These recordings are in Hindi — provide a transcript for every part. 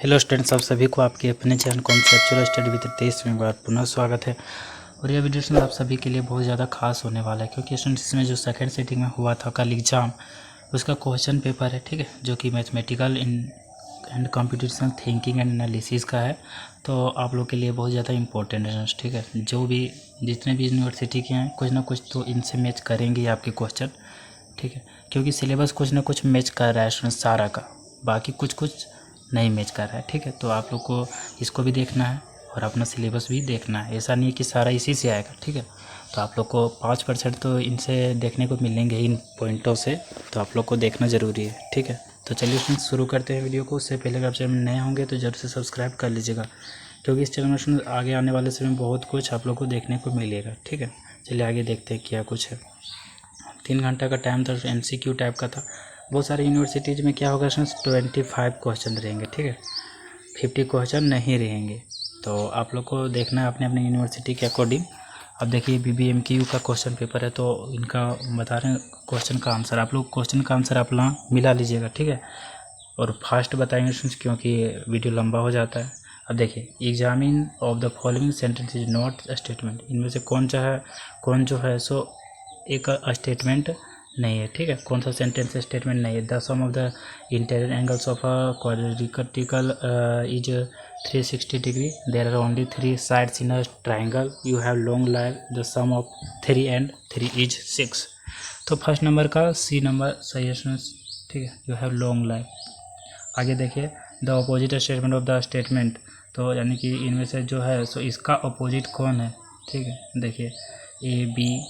हेलो स्टूडेंट्स, आप सभी को आपके अपने चैनल कॉन्सेप्चुअल स्टडी विद 23 में बार पुनः स्वागत है। और यह वीडियो आप सभी के लिए बहुत ज़्यादा खास होने वाला है, क्योंकि स्टूडेंट्स इसमें जो सेकंड सिटिंग में हुआ था कल एग्ज़ाम, उसका क्वेश्चन पेपर है, ठीक है, जो कि mathematical and computational thinking and analysis का है। तो आप लोग के लिए बहुत ज़्यादा इंपॉर्टेंट है, ठीक है। जो भी जितने भी यूनिवर्सिटी के हैं, कुछ ना कुछ तो इनसे मैच करेंगे आपके क्वेश्चन, ठीक है, क्योंकि सिलेबस कुछ ना कुछ मैच कर रहा है स्टूडेंट्स सारा का, बाकी कुछ कुछ नहीं मैच कर रहा है, ठीक है। तो आप लोग को इसको भी देखना है और अपना सिलेबस भी देखना है, ऐसा नहीं है कि सारा इसी से आएगा, ठीक है। तो आप लोग को 5% तो इनसे देखने को मिलेंगे, इन पॉइंटों से, तो आप लोग को देखना ज़रूरी है, ठीक है। तो चलिए फ्रेंड्स शुरू करते हैं वीडियो को। उससे पहले अगर आप चैनल में नए होंगे तो जरूर से सब्सक्राइब कर लीजिएगा, क्योंकि इस चैनल में आगे आने वाले समय में बहुत कुछ आप लोग को देखने को मिलेगा, ठीक है। चलिए आगे देखते हैं क्या कुछ है। 3 घंटा का टाइम था, MCQ टाइप का था। बहुत सारे यूनिवर्सिटीज़ में क्या होगा, 25 क्वेश्चन रहेंगे, ठीक है, 50 क्वेश्चन नहीं रहेंगे। तो आप लोग को देखना है अपने अपने यूनिवर्सिटी के अकॉर्डिंग। अब देखिए BBMQ का क्वेश्चन पेपर है, तो इनका बता रहे हैं क्वेश्चन का आंसर। आप लोग क्वेश्चन का आंसर अपना मिला लीजिएगा, ठीक है, और फास्ट बताएंगे क्योंकि वीडियो लंबा हो जाता है। अब देखिए, examine of the following sentence is not statement. इनमें से कौन जो है सो एक स्टेटमेंट नहीं है, ठीक है। कौन सा सेंटेंस स्टेटमेंट नहीं है। The sum of the interior angles of a quadrilateral is 360 degree. There are only 3 sides in a triangle. You have long life. The sum of 3 and 3 is 6। तो फर्स्ट नंबर का सी नंबर सही है, ठीक है। You have long life. आगे देखिए, the opposite statement of the statement, तो यानी कि इनमें से जो है सो इसका अपोजिट कौन है, ठीक है। देखिए AB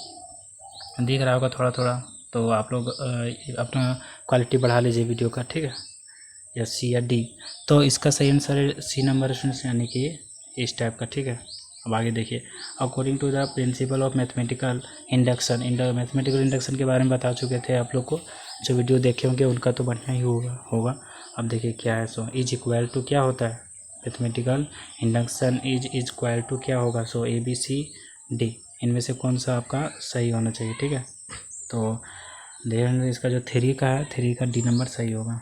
दिख रहा होगा थोड़ा थोड़ा, तो आप लोग अपना क्वालिटी बढ़ा लीजिए वीडियो का, ठीक है, या C या D। तो इसका सही आंसर है सी नंबर, यानी कि इस टाइप का, ठीक है। अब आगे देखिए, according to the principle of mathematical induction, mathematical induction के बारे में बता चुके थे आप लोग को, जो वीडियो देखे होंगे उनका तो बढ़िया ही होगा। अब देखिए क्या है, सो इज इक्वल टू क्या होता है, mathematical induction is equal to क्या होगा, सो ABCD, इनमें से कौन सा आपका सही होना चाहिए, ठीक है। तो ध्यान, इसका जो 3 का है, 3 का D नंबर सही होगा।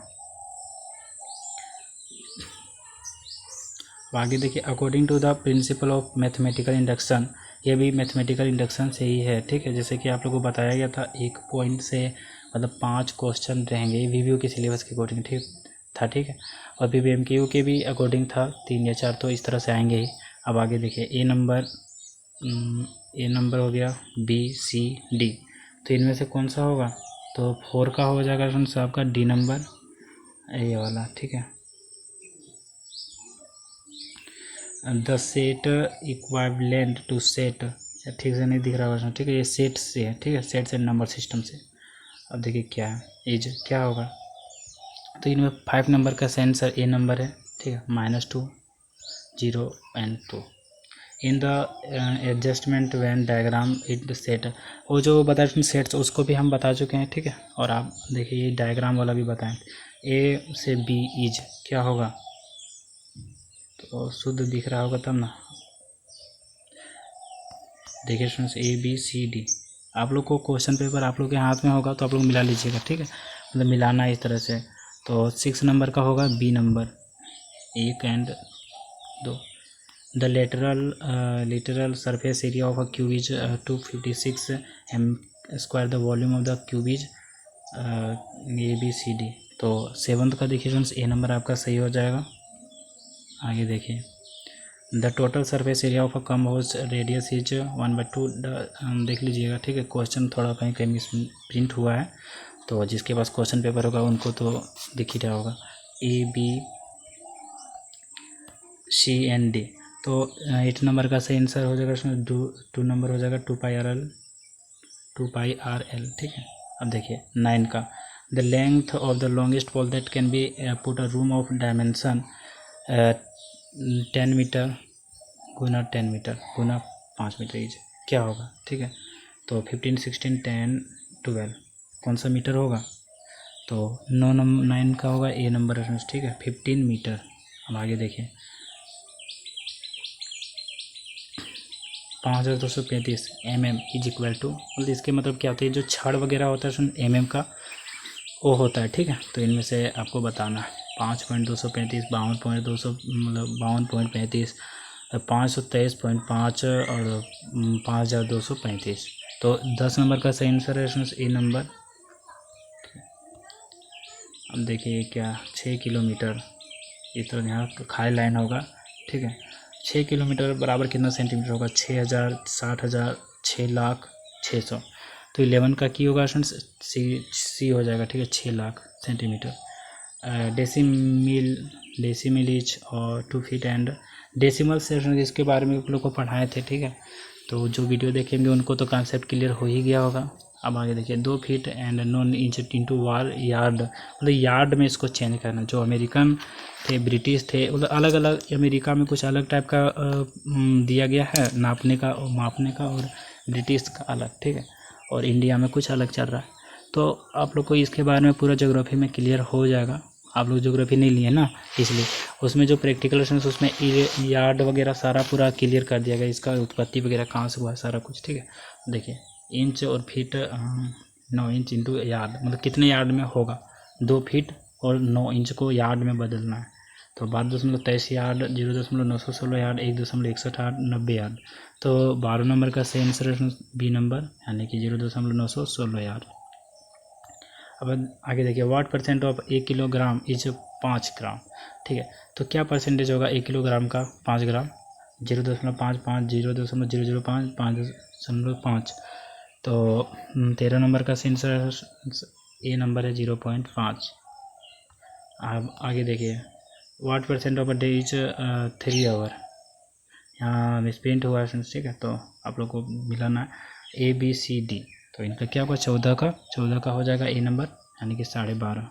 आगे देखिए, according to the principle of mathematical induction, ये भी मैथमेटिकल इंडक्शन से ही है, ठीक है। जैसे कि आप लोगों को बताया गया था, एक पॉइंट से मतलब 5 क्वेश्चन रहेंगे, VBO के सिलेबस के अकॉर्डिंग, ठीक है। और BBMQ के भी अकॉर्डिंग था 3 या 4, तो इस तरह से आएंगे ही। अब आगे देखिए, ए नंबर हो गया, BCD, तो इनमें से कौन सा होगा, तो 4 का हो जाएगा आपका D नंबर, ये वाला, ठीक है। The set equivalent to set, ठीक से नहीं दिख रहा होगा, ठीक है, ये सेट से है, ठीक है, सेट से नंबर सिस्टम से। अब देखिए क्या है, इज क्या होगा, तो इनमें 5 नंबर का आंसर A नंबर है, ठीक है, -2, 0 and 2। In the adjustment Venn diagram it set, वो जो बताए सेट्स उसको भी हम बता चुके हैं, ठीक है। और आप देखिए ये डायग्राम वाला भी बताएं, A से B इज क्या होगा, तो शुद्ध दिख रहा होगा तब ना। देखिए स्टूडेंट्स, ABCD, आप लोग को क्वेश्चन पेपर आप लोग के हाथ में होगा तो आप लोग मिला लीजिएगा, ठीक है, मतलब मिलाना है इस तरह से। तो 6 नंबर का होगा B number, 1 and 2। The lateral surface area of a cube is 256 m²। The volume of the cube is ABCD। तो 7th का देखिए फ्रेंड्स, A नंबर आपका सही हो जाएगा। आगे देखिए, the total surface area of a come house radius is 1/2। देख लीजिएगा, ठीक है, क्वेश्चन थोड़ा कहीं कहीं मिस प्रिंट हुआ है, तो जिसके पास क्वेश्चन पेपर होगा उनको तो दिख ही रहा होगा, ABC and D। तो 8 नंबर का सही आंसर हो जाएगा इसमें, 2 नंबर हो जाएगा 2πRL, ठीक है। अब देखिए 9 का, the length of the longest pole that can be put a room of dimension 10 metre गुना 10 मीटर गुना 5 मीटर इज क्या होगा, ठीक है। तो 15, 16, 10, 12 कौन सा मीटर होगा, तो 9 का होगा A नंबर, ठीक है, 15 मीटर। अब आगे देखिए, 5235 mm इज इक्वल टू, मतलब इसके मतलब क्या होता है, जो छड़ वगैरह होता है MM का वो होता है, ठीक है। तो इनमें से आपको बताना है, 5.235, 52.200 मतलब 52.35, 523.5 और 5,235। तो 10 नंबर का सही आंसर है ए नंबर। अब देखिए क्या 6 किलोमीटर इस तरह यहाँ खाली लाइन होगा, ठीक है। 6 किलोमीटर बराबर कितना सेंटीमीटर होगा? 6,000, 60,000, 6,00,600। तो 11 का की होगा सी हो जाएगा, ठीक है, 6 लाख सेंटीमीटर। डेसिमिल इज और 2 फीट एंड डेसिमल से इसके बारे में आप लोग को पढ़ाए थे, ठीक है। तो जो वीडियो देखेंगे उनको तो कॉन्सेप्ट क्लियर हो ही गया होगा। अब आगे देखिए 2 feet and 9 inch into war yard, मतलब यार्ड में इसको चेंज करना। जो अमेरिकन थे, ब्रिटिश थे, मतलब अलग अलग अमेरिका में कुछ अलग टाइप का दिया गया है नापने का और मापने का, और ब्रिटिश का अलग, ठीक है, और इंडिया में कुछ अलग चल रहा है। तो आप लोग को इसके बारे में पूरा ज्योग्राफी में क्लियर हो जाएगा। आप लोग ज्योग्राफी नहीं लिए ना, इसलिए उसमें जो प्रैक्टिकल क्वेश्चन उसमें यार्ड वगैरह सारा पूरा क्लियर कर दिया गया, इसका उत्पत्ति वगैरह कहाँ से हुआ है सारा कुछ, ठीक है। देखिए इंच और फीट 9 इंच इंटू यार्ड, मतलब कितने यार्ड में होगा? 2 फीट और 9 इंच को यार्ड में बदलना है। तो 12.23 यार्ड, 0.916 यार्ड, 1.61 90 यार्ड। तो 12 नंबर का सही आंसर है बी नंबर, यानी कि 0.916 यार्ड। अब आगे देखिए what percent of 1 kilogram is 5 ग्राम, ठीक है। तो क्या परसेंटेज होगा 1 किलोग्राम का? 5 ग्राम, 0.55, 0.005, 5.5। तो 13 नंबर का आंसर ए नंबर है 0.5। अब आगे देखिए what percent of a day is 3 hour, यहाँ मिसप्रिंट हुआ है, ठीक है। तो आप लोग को मिलाना ए बी सी डी। तो इनका क्या होगा? 14 का हो जाएगा ए नंबर, यानी कि 12.5।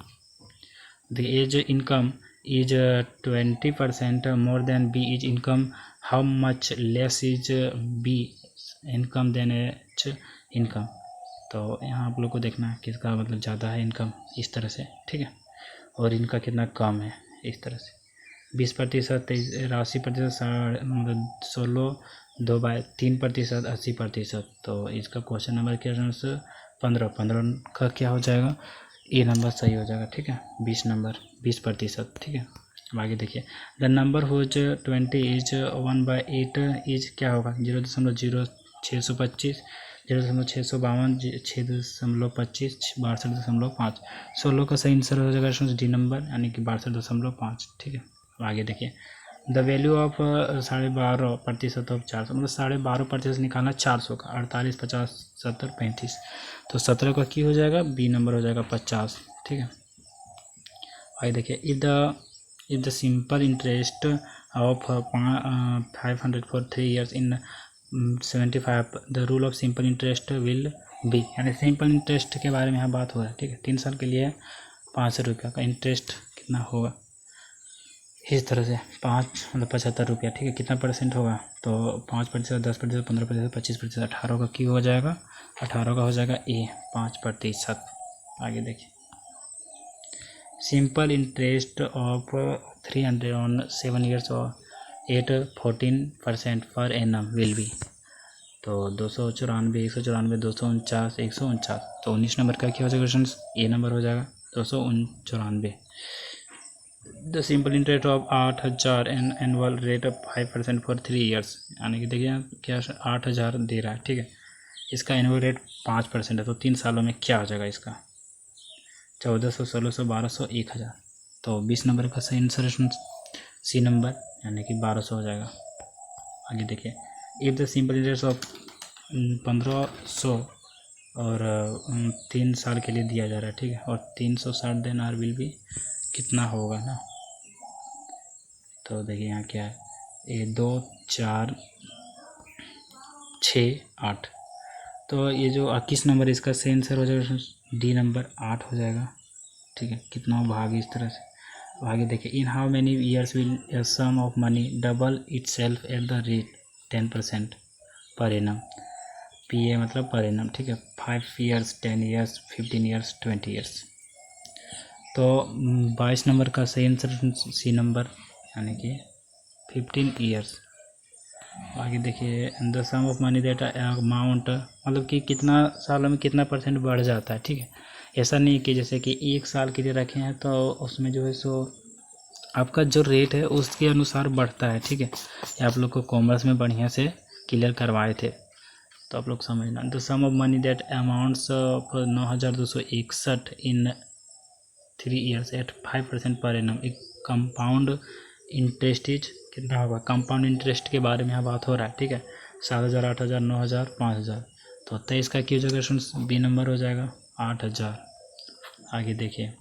The A's income is 20% more than B's income, how much less is B income than H income. तो यहाँ आप लोग को देखना है किसका मतलब ज़्यादा है इनकम, इस तरह से, ठीक है, और इनका कितना कम है, इस तरह से। 20%, 83%, मतलब 16, 2/3%, 80%। तो इसका क्वेश्चन नंबर क्या है? 15 का क्या हो जाएगा? ए नंबर सही हो जाएगा, ठीक है। 20 नंबर 20%, ठीक है। अब आगे देखिए the number whose 20 is 1/8 is क्या होगा? 0.0625, 0.652, 6.25, 62.5। 16 का सही आंसर हो जाएगा डी नंबर, यानी कि 62.5, ठीक है। अब आगे देखिए द वैल्यू ऑफ 12.5% ऑफ 400, मतलब 12.5% निकालना 400 का। 48, 50, 70, 35। तो 17 का की हो जाएगा? बी नंबर हो जाएगा 50, ठीक है। आगे देखिए if the simple interest of 500 for 3 years in 75, the rule of simple interest will be, यानी सिंपल इंटरेस्ट के बारे में यहाँ बात हो रहा है, ठीक है। 3 साल के लिए 500 रुपये का इंटरेस्ट कितना होगा? इस तरह से 5 मतलब 75 रुपया, ठीक है। कितना परसेंट होगा? तो 5%, 10%, 15%, 25%। 18 का क्यों हो जाएगा? 18 का हो जाएगा ए 5%। आगे देखिए simple interest of 300 on 7 years और 14% पर एनम विल बी। तो 294, 194, 249, 149। तो 19 नंबर का क्या हो जाएगा क्वेश्चन? ए नंबर हो जाएगा 294। The simple interest of 8,000 and annual rate of 5% for 3 years, यानी कि देखिए क्या 8,000 दे रहा है, ठीक है। इसका एनुअल रेट 5% है, तो 3 सालों में क्या हो जाएगा इसका? 1400, 1600, 1200, 1,000। तो 20 नंबर का सही आंसर है सी नंबर, यानी कि 1200 हो जाएगा। आगे देखिए if the simple interest of 1500 और 3 साल के लिए दिया जा रहा है, ठीक है, और 360 देन आर विल बी कितना होगा ना? तो देखिए यहाँ क्या है, 1, 2, 4, 6, 8। तो ये जो 21 नंबर इसका सही आंसर हो जाएगा डी नंबर 8 हो जाएगा, ठीक है। कितना भाग इस तरह से। आगे देखिए in how many years will a sum of money double itself at the rate 10% per annum. P A मतलब पर एनम, ठीक है। 5 ईयर्स, 10 ईयर्स, 15 ईयर्स, 20 ईयर्स। तो 22 नंबर का सही आंसर सी नंबर, यानी कि 15 ईयर्स। आगे देखिए the sum of money that amount, मतलब कि कितना सालों में कितना परसेंट बढ़ जाता है, ठीक है। ऐसा नहीं कि जैसे कि 1 साल के लिए रखे हैं तो उसमें जो है सो आपका जो रेट है उसके अनुसार बढ़ता है, ठीक है। ये आप लोग को कॉमर्स में बढ़िया से क्लियर करवाए थे, तो आप लोग समझना। The sum of money that amounts of 9,261 in 3 years at 5% per annum. एक कंपाउंड इंटरेस्ट इज कितना होगा, कंपाउंड इंटरेस्ट के बारे में यहाँ बात हो रहा है, ठीक है। 7,000, 8,000, 9,000, 5,000, तो 23 का क्या हो जाएगा स्टूडेंट्स, बी नंबर हो जाएगा 8,000। आगे देखिए,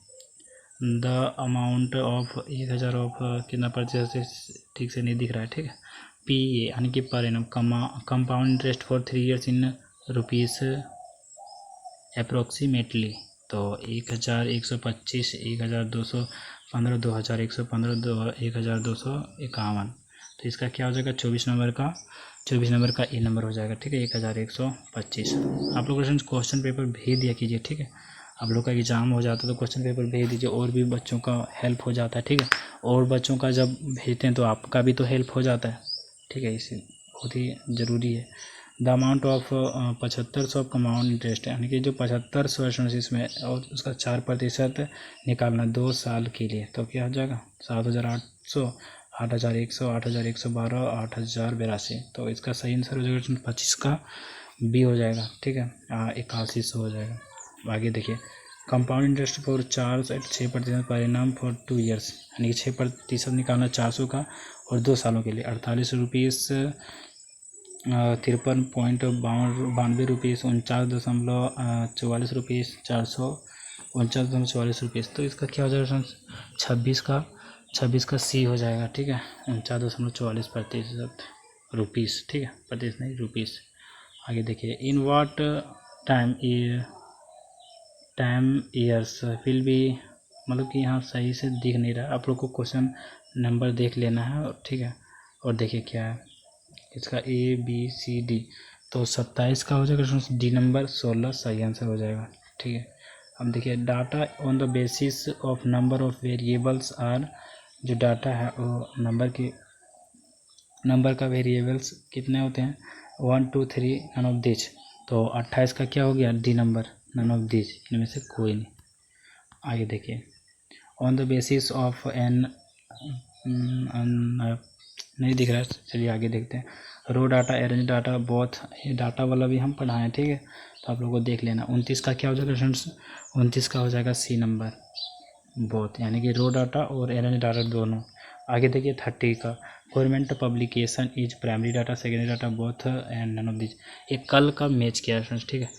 द अमाउंट ऑफ 1,000 ऑफ कितना परचेज, ठीक से नहीं दिख रहा है, ठीक है। पी ए यानी कि per annum compound interest for 3 years in rupees approximately, तो 1,125, 1,215, 2,115, 1,251, तो इसका क्या हो जाएगा 24 नंबर का ए नंबर हो जाएगा, ठीक है। 1,125। आप लोग क्वेश्चन पेपर भेज दिया कीजिए, ठीक है। आप लोग का एग्ज़ाम हो जाता है तो क्वेश्चन पेपर भेज दीजिए, और भी बच्चों का हेल्प हो जाता है, ठीक है। और बच्चों का जब भेजते हैं तो आपका भी तो हेल्प हो जाता है, ठीक है। इसे बहुत ही ज़रूरी है। The amount of 7500 of compound interest, यानी कि जो 7500 है इसमें, और उसका 4% निकालना 2 साल के लिए, तो क्या हो जाएगा 7,800, 8,100, 8,112, 8,082, तो इसका सही आंसर हो जाएगा 25 का बी हो जाएगा, ठीक है। 8100 हो जाएगा। आगे देखिए, कंपाउंड इंटरेस्ट फॉर 6% परिणाम फॉर 2 ईयर्स, यानी कि 6% निकालना 400 का, और 2 सालों के लिए 48 रुपीज़ 53.92 रुपीज़, 49.44 रुपीज़, 449.44 रुपीज़, तो इसका क्या हो जाएगा 26 का सी हो जाएगा, ठीक है। 49.44% रुपीज़, ठीक है, प्रतिशत नहीं रुपीज़। आगे देखिए, in what time years will be, मतलब कि यहाँ सही से दिख नहीं रहा, आप लोग को क्वेश्चन नंबर देख लेना है, ठीक है। और देखिए क्या है इसका ए बी सी डी, तो 27 का हो जाएगा डी नंबर, 16 सही आंसर हो जाएगा, ठीक है। अब देखिए, data on the basis of number of variables are, जो डाटा है वो नंबर का वेरिएबल्स कितने होते हैं, 1 2 3 नन ऑफ दिस, तो 28 का क्या हो गया D number, none of this, इनमें से कोई नहीं। आगे देखिए, on the basis of an, नहीं दिख रहा है, चलिए आगे देखते हैं। Raw data, arrange data, both, ये डाटा वाला भी हम पढ़ाएं, ठीक है, तो आप लोगों को देख लेना। 29 का क्या हो जाएगा स्टूडेंट्स, 29 का हो जाएगा सी नंबर, बोथ, यानी कि रो डाटा और अरेंज डाटा दोनों। आगे देखिए 30 का, government publication is primary data, secondary data, both and none of this, ये कल का मैच किया है स्टूडेंट्स, ठीक है।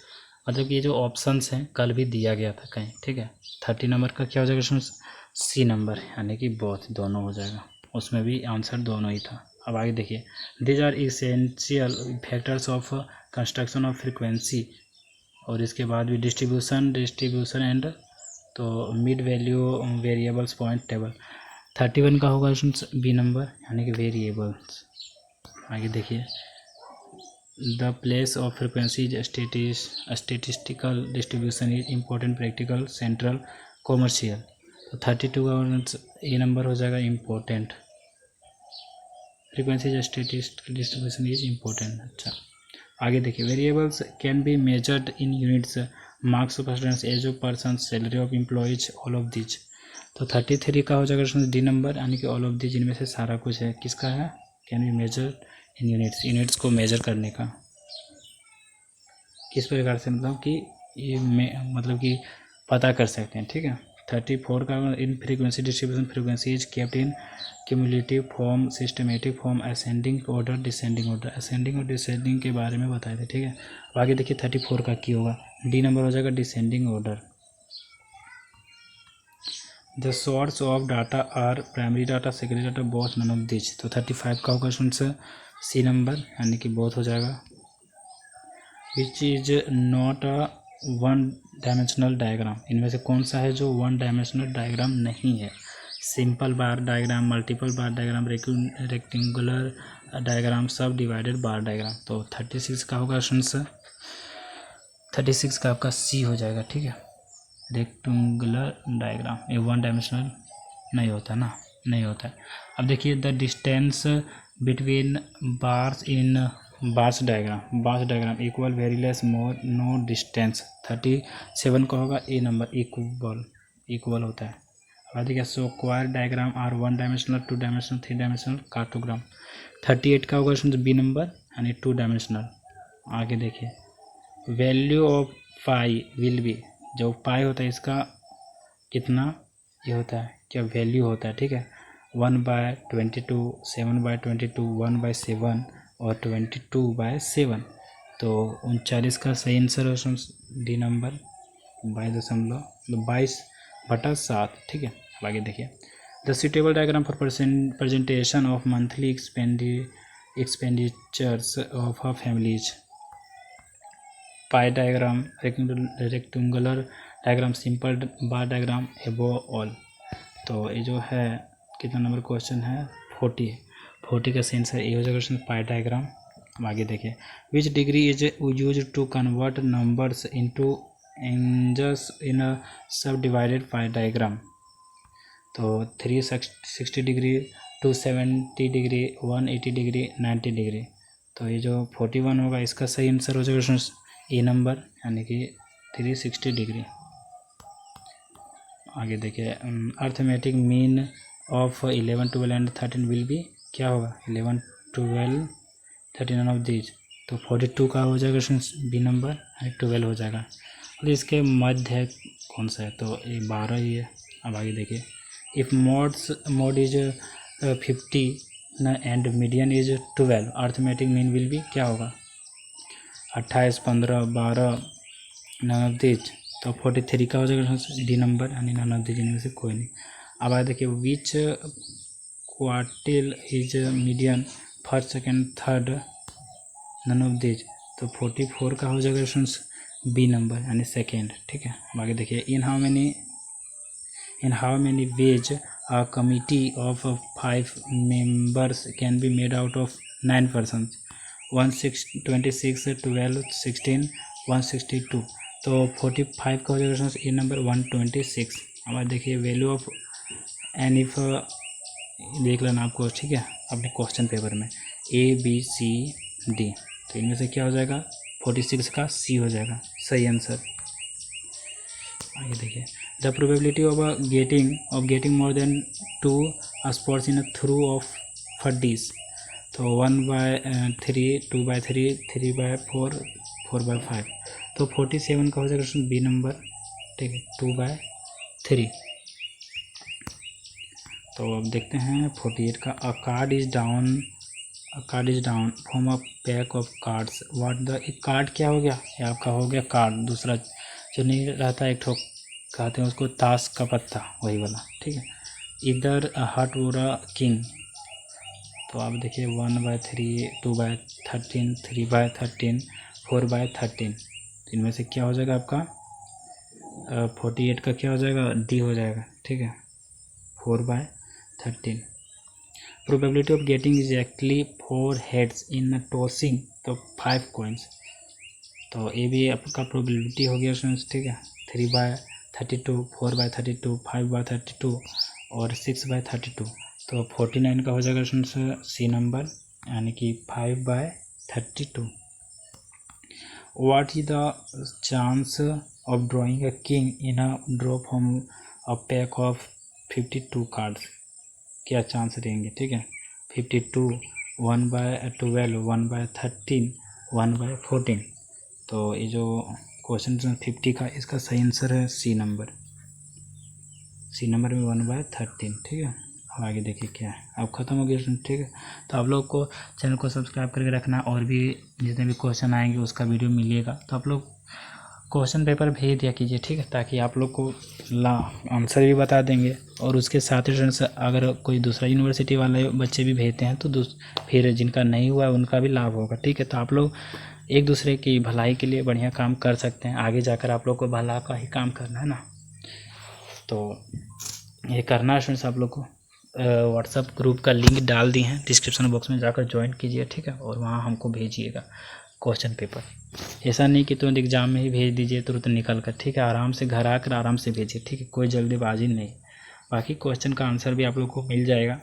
मतलब कि ये जो ऑप्शंस हैं कल भी दिया गया था कहीं, ठीक है। 30 नंबर का क्या हो जाएगा स्टूडेंट्स, सी नंबर, यानी कि बोथ दोनों हो जाएगा, उसमें भी आंसर दोनों ही था। अब आगे देखिए, these are essential factors of construction of frequency, और इसके बाद भी डिस्ट्रीब्यूशन एंड, तो mid value variables point table. 31 का होगा बी नंबर, यानी कि वेरिएबल्स। आगे देखिए, the place of frequency is statistical distribution is important, practical, central, commercial, तो 32 का ए नंबर हो जाएगा important, frequency statistical distribution is important. अच्छा, आगे देखिए, variables can be measured in units, marks of students, age of person, salary of employees, all of these, तो 33 का हो जाएगा डी नंबर, यानी कि ऑल ऑफ दिज, इनमें से सारा कुछ है, किसका है, can be measured in units को मेजर करने का किस प्रकार से, मतलब कि ये मतलब कि पता कर सकते हैं, ठीक है। 34 का, in frequency distribution, frequency is kept in cumulative form, systematic form, ascending order, descending order, ascending और डिसेंडिंग के बारे में बताए थे, ठीक है। अब आगे देखिए 34 का क्या होगा, डी नंबर हो जाएगा descending order. The source of data are primary data, secondary data, both, none of this, तो 35 का होगा सी नंबर, यानी कि बोथ हो जाएगा। Which is not a one dimensional diagram, इनमें से कौन सा है जो वन डायमेंशनल डायग्राम नहीं है, सिंपल बार डायग्राम, मल्टीपल बार डायग्राम, रेक्टेंगुलर डायग्राम, सब डिवाइडेड बार डायग्राम, तो 36 का होगा स्टूडेंट्स, 36 का आपका सी हो जाएगा, ठीक है। रेक्टेंगुलर डायग्राम, ये वन डायमेंशनल नहीं होता ना, नहीं होता है। अब देखिए, the distance between bars in bars diagram equal, very less, more, no distance, 37 का होगा ए नंबर, इक्वल होता है। बाद क्या square diagram or 1 dimensional 2 dimensional 3 dimensional cartogram. 38 का होगा क्वेश्चन बी नंबर यानी 2 डायमेंशनल। आगे देखिए value of pi will be, जो पाई होता है इसका कितना ये होता है क्या वैल्यू होता है, ठीक है 1/22, 7/22, 1/7 और 22/7। तो 39 का सही आंसर है डी नंबर 22.7, ठीक है। अब आगे देखिए the suitable diagram for presentation of monthly expenditures of a families. Pi diagram, rectangular diagram, simple bar diagram, above all. तो ये जो है कितना नंबर क्वेश्चन है 40 का सेंस है ये हो जाएगा क्वेश्चन पाई डायग्राम। आगे देखिए which degree is use to convert numbers into angles in a subdivided pi diagram. तो 360 डिग्री, 270 डिग्री, 180 डिग्री, 90 डिग्री। तो ये जो 41 होगा इसका सही आंसर हो जाएगा क्वेश्चन ए नंबर यानी कि 360 डिग्री। आगे देखिए arithmetic mean of 11, 12 and 13 will be, क्या होगा 11, 12, 13 ऑफ दीज। तो 42 का हो जाएगा क्वेश्चन बी नंबर 12 हो जाएगा। और इसके मध्य कौन सा है तो ये 12 ही है। अब आगे देखिए if mode is 50 and median is 12 arithmetic mean will be, क्या होगा 28, 15, 12 नन ऑफ दीज। तो 43 का हो जाएगा डी नंबर यानी नन ऑफ दीज इनमें से कोई नहीं। अब आगे देखिए which quartile is median first, second, third none of these. तो 44 का हो जाएगा क्वेश्चन बी नंबर यानी सेकेंड, ठीक है। अब आगे देखिए in how many ways a committee of 5 members can be made out of 9 person. 26, 12, 16, 162। तो 45 का हो जाएगा ए नंबर 126। अब देखिए वैल्यू ऑफ एन इफ देख लेना आपको, ठीक है अपने क्वेश्चन पेपर में ABCD। तो इनमें से क्या हो जाएगा 46 का सी हो जाएगा सही आंसर। आगे देखिए the probability of getting more than 2 spots in throw of फड्डीज। तो 1/3, 2/3, 3/4, 4/5। तो 47 का हो जाएगा क्वेश्चन बी नंबर, ठीक है 2/3। तो अब देखते हैं 48 का अ card is down from a pack of cards what the. एक कार्ड क्या हो गया ये आपका हो गया कार्ड, दूसरा जो नहीं रहता एक ठोक कहते हैं उसको ताश का पत्ता वही वाला, ठीक है। इधर हट और किंग। तो आप देखिए 1/3, 2/13, 3/13, 4/13। तो इनमें से क्या हो जाएगा आपका 48 का क्या हो जाएगा डी हो जाएगा, ठीक है 4/13। Probability of getting exactly 4 heads in tossing तो 5 कॉइन्स। तो ये भी आपका प्रोबेबिलिटी हो गया, ठीक है 3/32, 4/32, 5/32 और 6/32। तो 49 का हो जाएगा सी नंबर यानी कि 5/32। What is the chance of drawing a king in a draw from a pack of 52 cards. क्या चांस रहेंगे, ठीक है 52, 1/12, 1/13, 1/14। तो ये जो क्वेश्चन 50 का इसका सही आंसर है सी नंबर में 1/13, ठीक है। अब आगे देखिए क्या है अब ख़त्म हो गया, ठीक है। तो आप लोग को चैनल को सब्सक्राइब करके रखना और भी जितने भी क्वेश्चन आएंगे उसका वीडियो मिलेगा। तो आप लोग क्वेश्चन पेपर भेज दिया कीजिए, ठीक है, ताकि आप लोग को आंसर भी बता देंगे। और उसके साथ ही अगर कोई दूसरा यूनिवर्सिटी वाले बच्चे भी भेजते हैं तो फिर जिनका नहीं हुआ उनका भी लाभ होगा, ठीक है। तो आप लोग एक दूसरे की भलाई के लिए बढ़िया काम कर सकते हैं। आगे जाकर आप लोग को भला का ही काम करना है ना, तो ये करना है फ्रेंड्स। आप लोग को व्हाट्सअप ग्रुप का लिंक डाल दी है डिस्क्रिप्शन बॉक्स में, जाकर ज्वाइन कीजिए, ठीक है। और वहाँ हमको भेजिएगा क्वेश्चन पेपर। ऐसा नहीं कि तुरंत एग्ज़ाम में ही भेज दीजिए तुरंत निकल कर, ठीक है। आराम से घर आकर आराम से भेजिए, ठीक है, कोई जल्दीबाजी नहीं। बाकी क्वेश्चन का आंसर भी आप लोग को मिल जाएगा,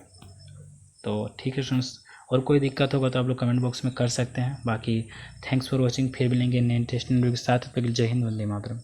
तो ठीक है फ्रेंड्स। और कोई दिक्कत होगा तो आप लोग कमेंट बॉक्स में कर सकते हैं। बाकी थैंक्स फॉर वॉचिंग, फिर मिलेंगे नए इंटरेस्टिंग वीडियो के साथ। जय हिंद, वंदे मातरम।